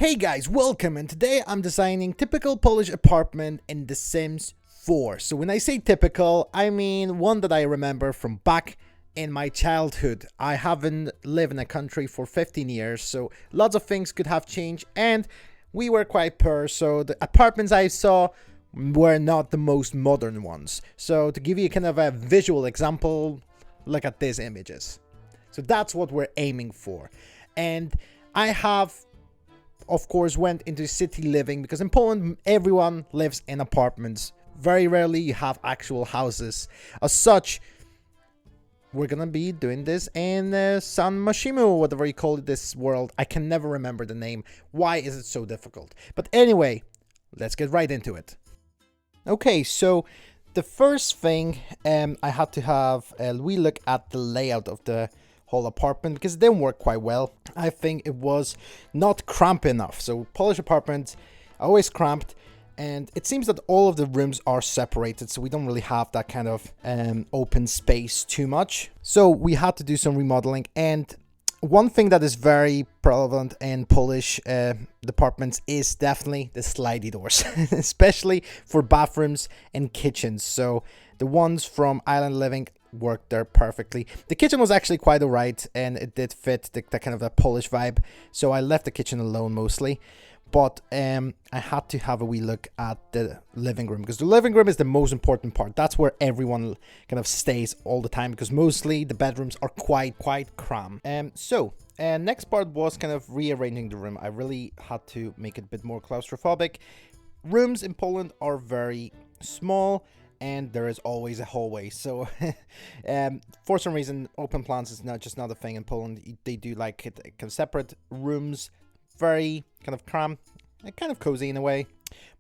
Hey guys, welcome, and today I'm designing typical Polish apartment in The Sims 4. So when I say typical, I mean one that I remember from back in my childhood. I haven't lived in a country for 15 years, so lots of things could have changed, and we were quite poor, so the apartments I saw were not the most modern ones. So to give you kind of a visual example, look at these images. So that's what we're aiming for. And I have, of course, went into city living because in Poland everyone lives in apartments. Very rarely you have actual houses. As such, we're gonna be doing this in San Massimo, whatever you call this world. I can never remember the name. Why is it so difficult? But anyway, let's get right into it. Okay, so the first thing I had to have a wee look at the layout of the whole apartment because it didn't work quite well. I think it was not cramped enough. So Polish apartments are always cramped, and it seems that all of the rooms are separated, so we don't really have that kind of open space too much. So we had to do some remodeling, and one thing that is very prevalent in Polish apartments is definitely the slidey doors, especially for bathrooms and kitchens. So the ones from Island Living worked there perfectly. The kitchen was actually quite alright, and it did fit the kind of a Polish vibe, so I left the kitchen alone mostly. But I had to have a wee look at the living room, because the living room is the most important part. That's where everyone kind of stays all the time, because mostly the bedrooms are quite cramped. Next part was kind of rearranging the room. I really had to make it a bit more claustrophobic. Rooms in Poland are very small, and there is always a hallway. So for some reason, open plans is not a thing in Poland. They do like it kind of separate rooms, very kind of cramped, kind of cozy in a way.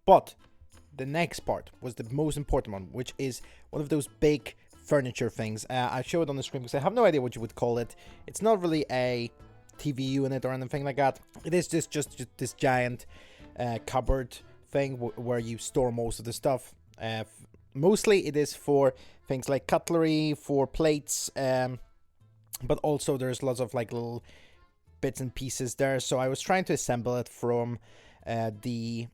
But the next part was the most important one, which is one of those big furniture things. I show it on the screen because I have no idea what you would call it. It's not really a TV unit or anything like that. It is just this giant cupboard thing where you store most of the stuff. Mostly it is for things like cutlery, for plates, but also there's lots of like little bits and pieces there. So I was trying to assemble it from the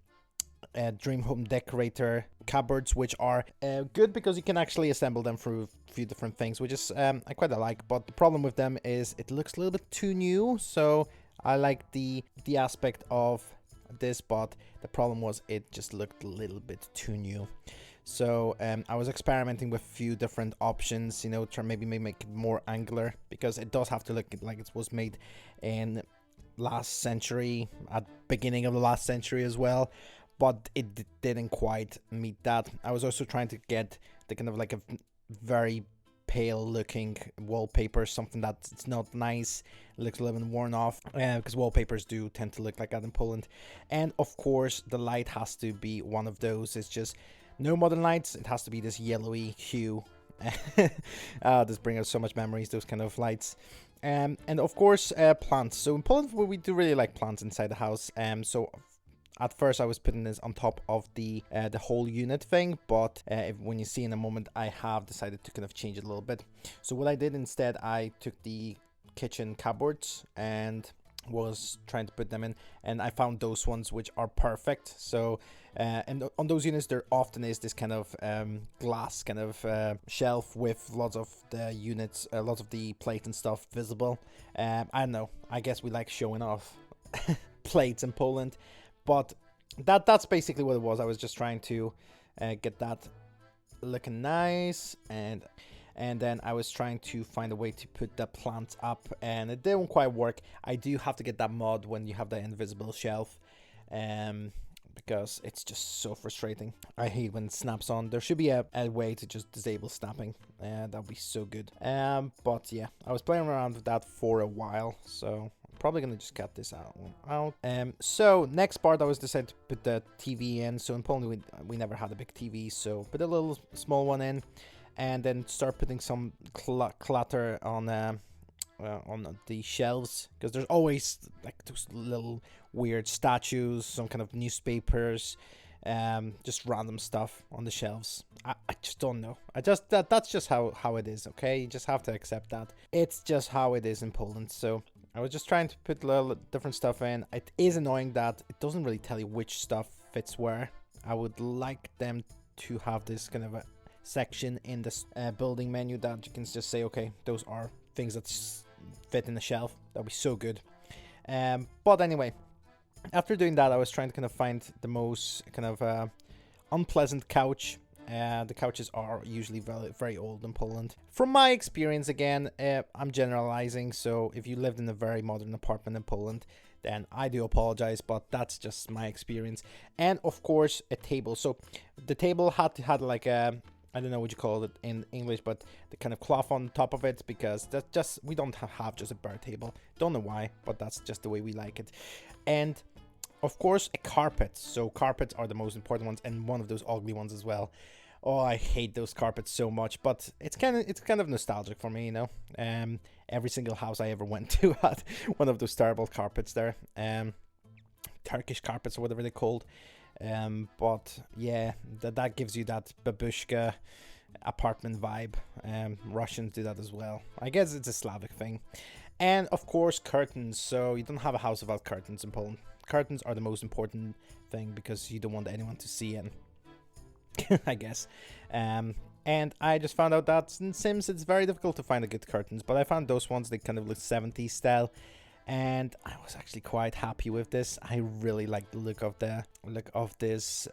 Dream Home Decorator cupboards, which are good because you can actually assemble them through a few different things, which is I quite like. But the problem with them is it looks a little bit too new. So I like the aspect of this, but the problem was it just looked a little bit too new. So I was experimenting with a few different options, you know, try maybe make it more angular, because it does have to look like it was made in last century, at beginning of the last century as well, but it didn't quite meet that. I was also trying to get the kind of like a very pale looking wallpaper, something that's not nice, it looks a little bit worn off, because wallpapers do tend to look like that in Poland. And of course the light has to be one of those. It's just no modern lights, it has to be this yellowy hue. This brings us so much memories, those kind of lights. And of course plants. So in Poland we do really like plants inside the house. So at first I was putting this on top of the whole unit thing, but when you see in a moment, I have decided to kind of change it a little bit. So what I did instead, I took the kitchen cupboards and was trying to put them in, and I found those ones which are perfect. So and on those units there often is this kind of glass kind of shelf with lots of the units, lots of the plate and stuff visible. I don't know, I guess we like showing off plates in Poland, but that's basically what it was. I was just trying to get that looking nice, and then I was trying to find a way to put the plants up, and it didn't quite work. I do have to get that mod when you have the invisible shelf, because it's just so frustrating. I hate when it snaps on. There should be a way to just disable snapping. That would be so good. But yeah, I was playing around with that for a while, so I'm probably gonna just cut this out. So next part, I was decided to put the TV in. So in Poland we never had a big TV, so put a little small one in, and then start putting some clutter on the shelves, because there's always like those little weird statues, some kind of newspapers, just random stuff on the shelves. I just don't know. That's just how it is. Okay, you just have to accept that it's just how it is in Poland. So I was just trying to put a little different stuff in. It is annoying that it doesn't really tell you which stuff fits where. I would like them to have this kind of a section in this building menu that you can just say, okay, those are things that fit in the shelf. That'd be so good. But anyway, after doing that, I was trying to kind of find the most kind of unpleasant couch. The couches are usually very, very old in Poland. From my experience, again, I'm generalizing, so if you lived in a very modern apartment in Poland, then I do apologize, but that's just my experience. And of course, a table. So the table had like a, I don't know what you call it in English, but the kind of cloth on top of it, because that's just, we don't have just a bare table. Don't know why, but that's just the way we like it. And of course, a carpet. So carpets are the most important ones, and one of those ugly ones as well. Oh, I hate those carpets so much, but it's kind of nostalgic for me, you know. Every single house I ever went to had one of those terrible carpets there. Turkish carpets or whatever they're called. But yeah, that gives you that babushka apartment vibe. Russians do that as well. I guess it's a Slavic thing. And of course, curtains. So you don't have a house without curtains in Poland. Curtains are the most important thing because you don't want anyone to see in. I guess. And I just found out that in Sims it's very difficult to find a good curtains, but I found those ones that kind of look 70s style, and I was actually quite happy with this. I really like the look of this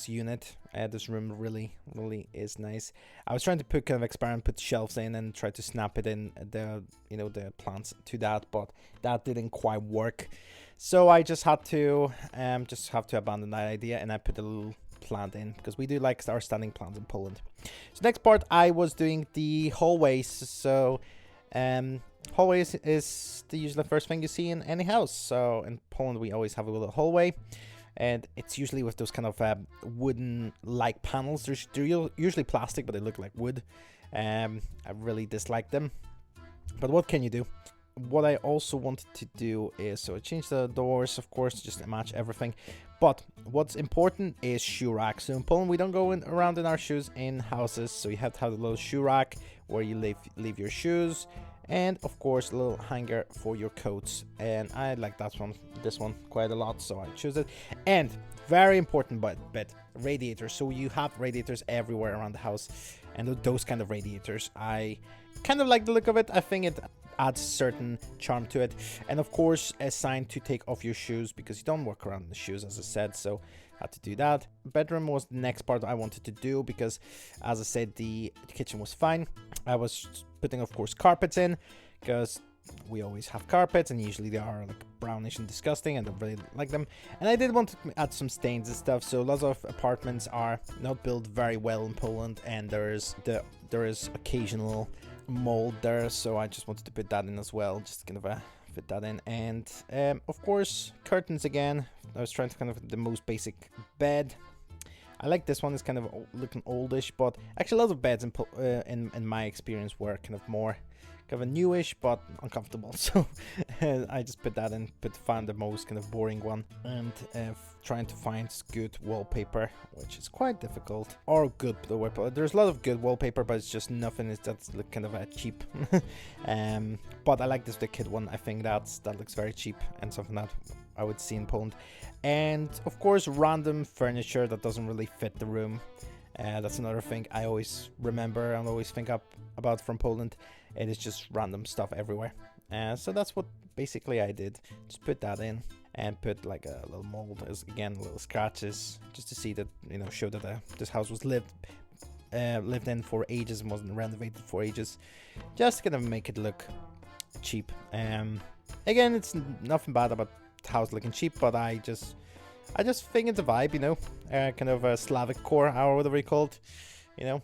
unit. This room really is nice. I was trying to put put shelves in and try to snap it in the plants to that, but that didn't quite work. So I just had to abandon that idea, and I put a little plant in because we do like our standing plants in Poland. So next part, I was doing the hallways. So hallways is usually the first thing you see in any house. So in Poland we always have a little hallway, and it's usually with those kind of wooden like panels. They're usually plastic, but they look like wood. I really dislike them, but what can you do? What I also wanted to do is, so I changed the doors, of course, just to match everything. But what's important is shoe rack. So in Poland, we don't go around in our shoes in houses. So you have to have a little shoe rack where you leave your shoes. And of course, a little hanger for your coats. And I like this one quite a lot, so I choose it. And very important bit, radiators. So you have radiators everywhere around the house. And those kind of radiators, I kind of like the look of it. I think it adds certain charm to it. And of course, a sign to take off your shoes because you don't walk around in the shoes, as I said. So I had to do that. Bedroom was the next part I wanted to do because, as I said, the kitchen was fine. I was putting, of course, carpets in because we always have carpets, and usually they are like brownish and disgusting, and I don't really like them. And I did want to add some stains and stuff. So lots of apartments are not built very well in Poland, and there is occasional mold there, so I just wanted to put that in as well, just kind of fit that in. And of course, curtains again. I was trying to kind of the most basic bed. I like this one. It's kind of looking oldish, but actually a lot of beds in my experience were kind of more kind of a newish but uncomfortable. So I just put that in, found the most kind of boring one, and trying to find good wallpaper, which is quite difficult. Or good wallpaper. There's a lot of good wallpaper, but it's just nothing. That's kind of cheap. But I like the kid one. I think that looks very cheap and something that I would see in Poland. And of course, random furniture that doesn't really fit the room. That's another thing I always remember and always think about from Poland. It is just random stuff everywhere. So that's what basically I did. Just put that in and put like a little mold, as again, little scratches, just to see that, show that this house was lived in for ages and wasn't renovated for ages. Just kind of make it look cheap. Again, it's nothing bad about the house looking cheap, but I just think it's a vibe, kind of a Slavic core, or whatever you call it,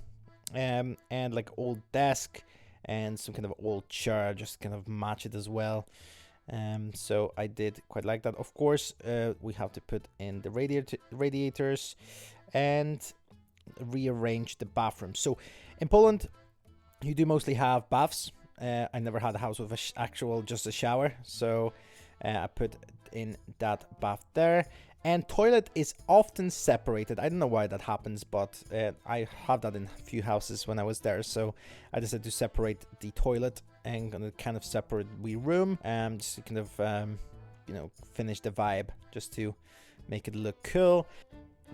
and like old desk and some kind of old chair, just kind of match it as well. So I did quite like that. Of course, we have to put in the radiators and rearrange the bathroom. So in Poland, you do mostly have baths. I never had a house with just a shower, so I put in that bath there. And toilet is often separated. I don't know why that happens, but I have that in a few houses when I was there. So I decided to separate the toilet and gonna kind of separate the room, just to kind of you know, finish the vibe, just to make it look cool.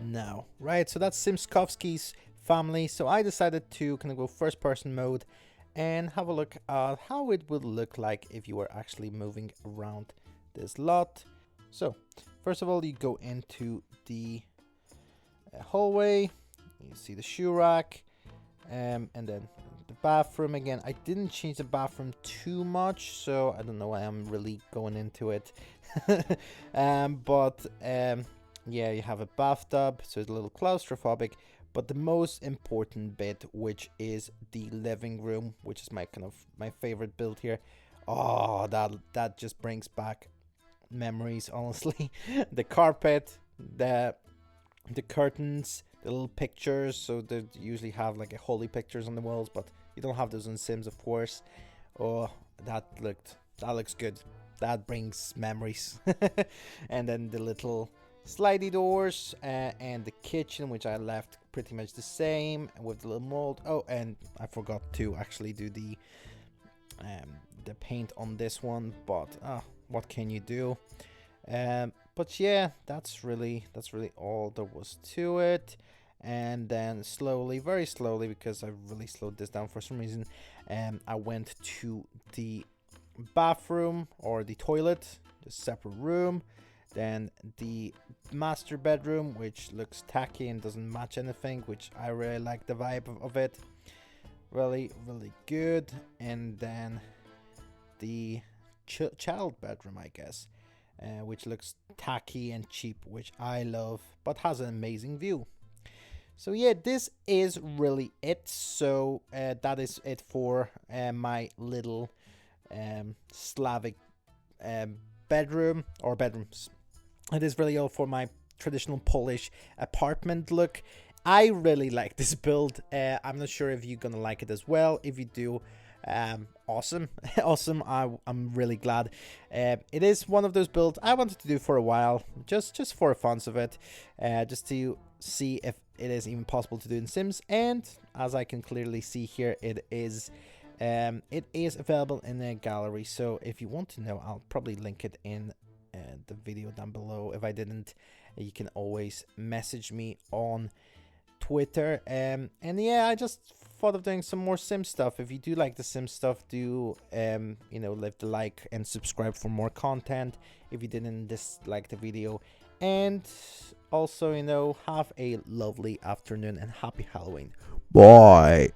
Now, right, so that's Simskovsky's family. So I decided to kind of go first person mode and have a look at how it would look like if you were actually moving around this lot. So first of all, you go into the hallway, you see the shoe rack, and then the bathroom. Again, I didn't change the bathroom too much, so I don't know why I'm really going into it. Yeah, you have a bathtub, so it's a little claustrophobic. But the most important bit, which is the living room, which is my kind of my favorite build here. Oh, that just brings back memories, honestly. The carpet, the curtains, the little pictures. So they usually have like a holy pictures on the walls, but you don't have those in Sims, of course. Oh, that looks good. That brings memories. And then the little slidey doors, and the kitchen, which I left pretty much the same with the little mold. Oh, and I forgot to actually do the paint on this one, but what can you do? But yeah, that's really all there was to it. And then slowly, very slowly, because I really slowed this down for some reason, I went to the bathroom, or the toilet, the separate room. Then the master bedroom, which looks tacky and doesn't match anything, which I really like the vibe of it. Really good. And then the child bedroom, I guess, which looks tacky and cheap, which I love, but has an amazing view. So yeah, this is really it. So that is it for my little Slavic bedroom, or bedrooms. It is really all for my traditional Polish apartment look. I really like this build. I'm not sure if you're gonna like it as well. If you do, awesome. Awesome. I'm really glad. It is one of those builds I wanted to do for a while, just for the fun of it, just to see if it is even possible to do in Sims. And as I can clearly see here, it is available in the gallery. So if you want to know, I'll probably link it in the video down below. If I didn't, you can always message me on Twitter. And yeah, I just thought of doing some more Sim stuff. If you do like the Sim stuff, do you know, leave the like and subscribe for more content if you didn't dislike the video. And also, you know, have a lovely afternoon and happy Halloween. Bye.